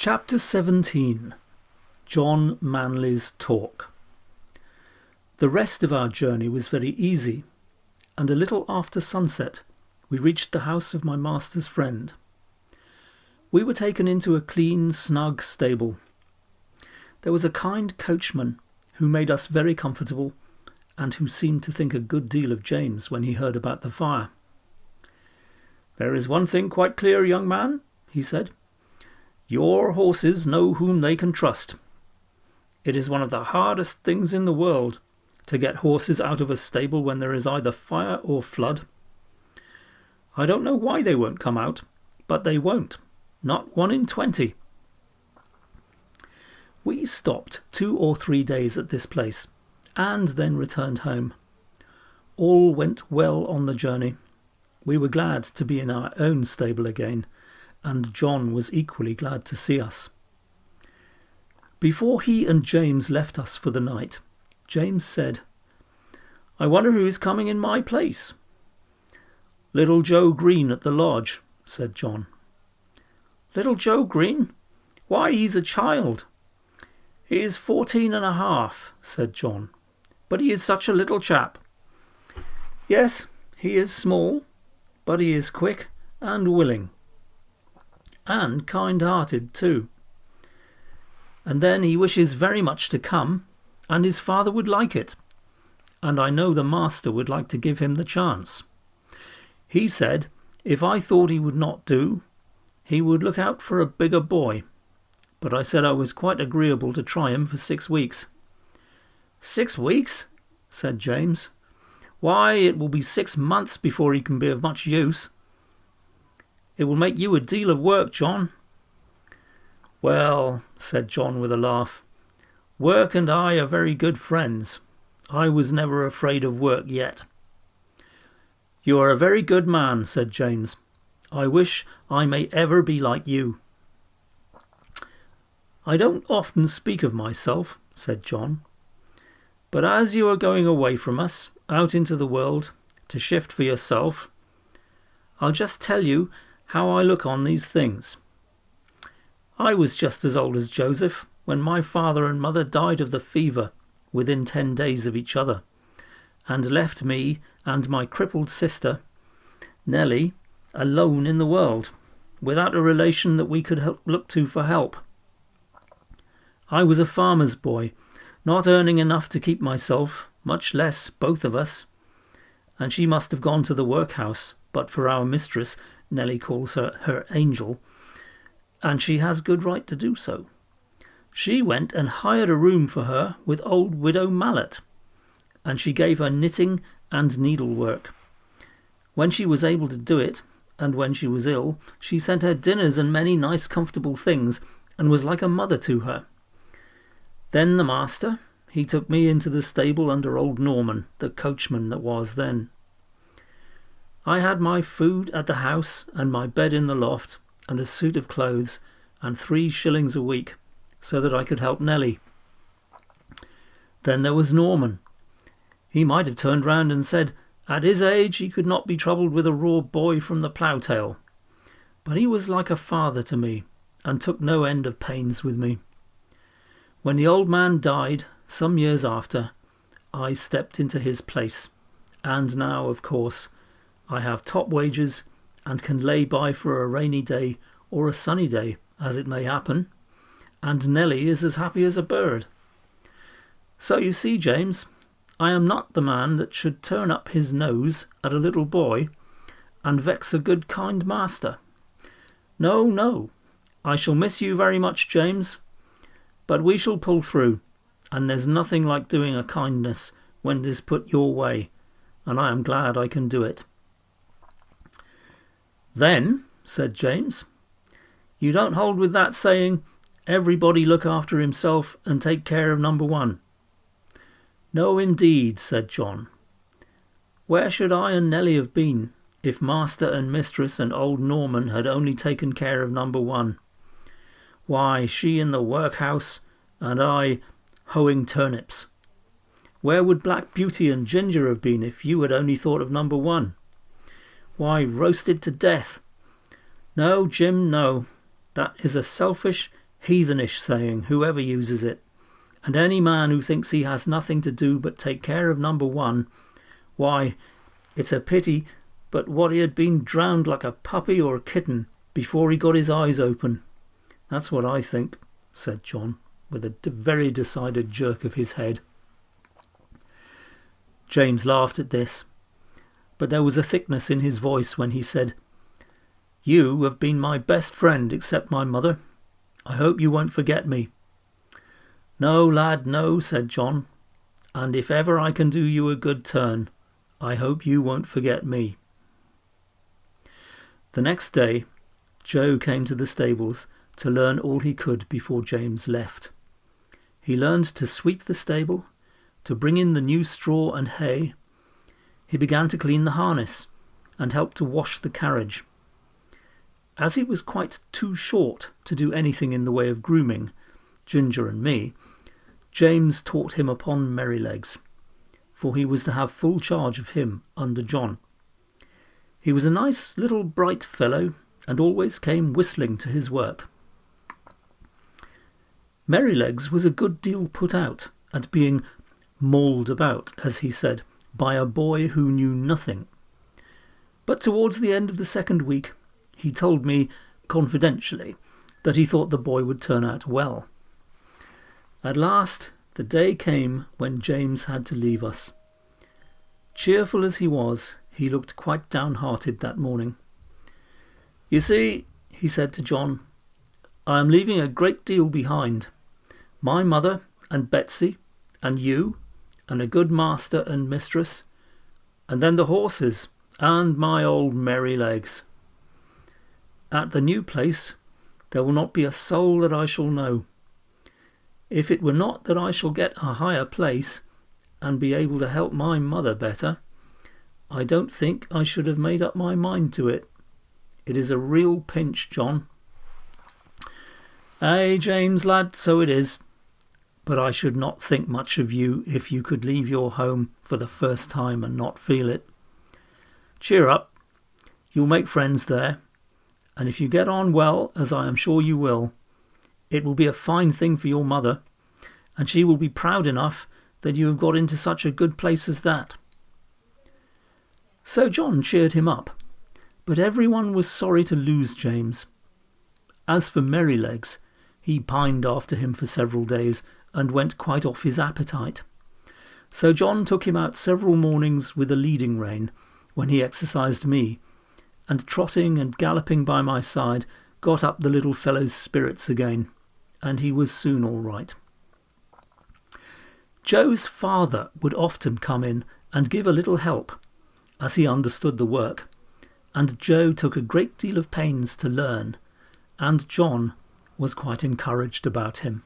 Chapter 17. John Manley's Talk. The rest of our journey was very easy, and a little after sunset we reached the house of my master's friend. We were taken into a clean, snug stable. There was a kind coachman who made us very comfortable, and who seemed to think a good deal of James when he heard about the fire. "There is one thing quite clear, young man," he said. "Your horses know whom they can trust. It is one of the hardest things in the world to get horses out of a stable when there is either fire or flood. I don't know why they won't come out, but they won't. Not 1 in 20. We stopped 2 or 3 days at this place, and then returned home. All went well on the journey. We were glad to be in our own stable again, and John was equally glad to see us. Before he and James left us for the night, James said, "I wonder who is coming in my place." "Little Joe Green at the lodge," said John. "Little Joe Green? Why, he's a child." "He is 14 and a half, said John. "But he is such a little chap." "Yes, he is small, but he is quick and willing. And kind-hearted too. And then he wishes very much to come, and his father would like it. And I know the master would like to give him the chance. He said, if I thought he would not do, he would look out for a bigger boy. But I said I was quite agreeable to try him for 6 weeks. 6 weeks? Said James. Why, it will be 6 months before he can be of much use. It will make you a deal of work, John. Well, said John with a laugh, work and I are very good friends. I was never afraid of work yet. You are a very good man, said James. I wish I may ever be like you. I don't often speak of myself, said John. But as you are going away from us, out into the world, to shift for yourself, I'll just tell you how I look on these things. I was just as old as Joseph when my father and mother died of the fever within 10 days of each other, and left me and my crippled sister, Nellie, alone in the world, without a relation that we could look to for help. I was a farmer's boy, not earning enough to keep myself, much less both of us, and she must have gone to the workhouse, but for our mistress, Nellie calls her angel, and she has good right to do so. She went and hired a room for her with old widow Mallet, and she gave her knitting and needlework. When she was able to do it, and when she was ill, she sent her dinners and many nice comfortable things, and was like a mother to her. Then the master, he took me into the stable under old Norman, the coachman that was then. I had my food at the house and my bed in the loft and a suit of clothes and 3 shillings a week so that I could help Nellie. Then there was Norman. He might have turned round and said at his age he could not be troubled with a raw boy from the plough-tail. But he was like a father to me and took no end of pains with me. When the old man died, some years after, I stepped into his place, and now, of course, I have top wages and can lay by for a rainy day or a sunny day, as it may happen, and Nellie is as happy as a bird. So you see, James, I am not the man that should turn up his nose at a little boy and vex a good kind master. No, no, I shall miss you very much, James, but we shall pull through, and there's nothing like doing a kindness when it is put your way, and I am glad I can do it. Then, said James, you don't hold with that saying, everybody look after himself and take care of number 1. No, indeed, said John. Where should I and Nellie have been if master and mistress and old Norman had only taken care of number 1? Why, she in the workhouse, and I hoeing turnips. Where would Black Beauty and Ginger have been if you had only thought of number 1? Why, roasted to death. No, Jim, no. That is a selfish, Heathenish saying, whoever uses it. And any man who thinks he has nothing to do but take care of number one, why, it's a pity but what he had been drowned like a puppy or a kitten before he got his eyes open. That's what I think, said John, with a very decided jerk of his head. James laughed at this, but there was a thickness in his voice when he said, "You have been my best friend except my mother. I hope you won't forget me." "No, lad, no," said John, "and if ever I can do you a good turn, I hope you won't forget me." The next day, Joe came to the stables to learn all he could before James left. He learned to sweep the stable, to bring in the new straw and hay. He began to clean the harness and helped to wash the carriage. As he was quite too short to do anything in the way of grooming Ginger and me, James taught him upon Merrylegs, for he was to have full charge of him under John. He was a nice little bright fellow, and always came whistling to his work. Merrylegs was a good deal put out at being mauled about, as he said, by a boy who knew nothing. But towards the end of the second week, he told me confidentially that he thought the boy would turn out well. At last, the day came when James had to leave us. Cheerful as he was, he looked quite downhearted that morning. "You see," he said to John, "I am leaving a great deal behind. My mother and Betsy and you and a good master and mistress, and then the horses and my old Merrylegs. At the new place there will not be a soul that I shall know. If it were not that I shall get a higher place and be able to help my mother better, I don't think I should have made up my mind to it. It is a real pinch, John." "Ay, James, lad, so it is. But I should not think much of you if you could leave your home for the first time and not feel it. Cheer up. You'll make friends there, and if you get on well, as I am sure you will, it will be a fine thing for your mother, and she will be proud enough that you have got into such a good place as that." So John cheered him up, but everyone was sorry to lose James. As for Merrylegs, he pined after him for several days and went quite off his appetite. So John took him out several mornings with a leading rein when he exercised me, and trotting and galloping by my side got up the little fellow's spirits again, and he was soon all right. Joe's father would often come in and give a little help, as he understood the work, and Joe took a great deal of pains to learn, and John was quite encouraged about him.